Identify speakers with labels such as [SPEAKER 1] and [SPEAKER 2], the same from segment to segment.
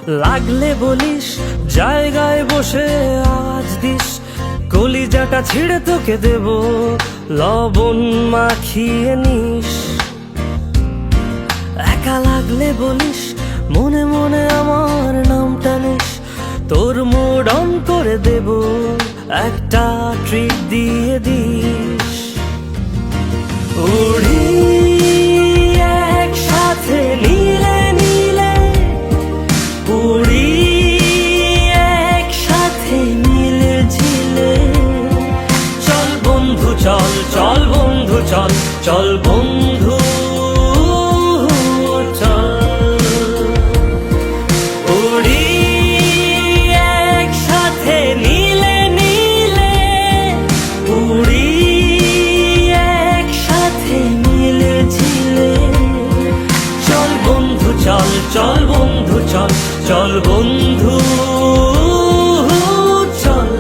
[SPEAKER 1] লাগলে বলিস, জায়গায় বসে আওয়াজ দিস, কলিজাটা ছিঁড়ে তোকে দেব, লবণ মাখিয়ে নিস। একা লাগলে বলিস, মনে মনে আমার নামটা নিস, তোর মুড অন করে দেব, একটা ট্রিট দিয়ে দিস। উড়ি একসাথে নীলে নীলে, উড়ি একসাথে নীলে ঝিলে, চল বন্ধু চল, চল বন্ধু চল, চল বন্ধু চল। উড়ি একসাথে নীলে নীলে, উড়ি একসাথে নীলে ঝিলে, চল বন্ধু চল, চল বন্ধু চল, চল বন্ধু চল।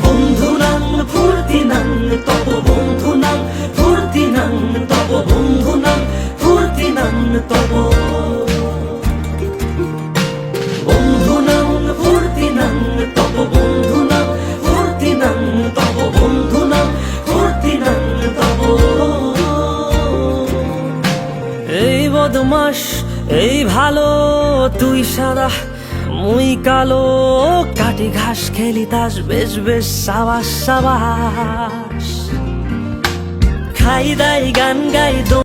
[SPEAKER 1] বন্ধু নাং ফুর্তি নাং তব, বন্ধু নাং ফুর্তি নাং তব, বন্ধু নাং ফুর্তি নাং তব, বন্ধু নাং ফুর্তি নাং তব, বন্ধু নাং ফুর্তি নাং তব, বন্ধু নাং ফুর্তি নাং তব। এই বদমাস এই ভালো, তুই সাদা মুই কালো, কাটি ঘাস খেলি তাস, বেশ বেশ সাবাস সাবাস, খাই দাই গান গাই।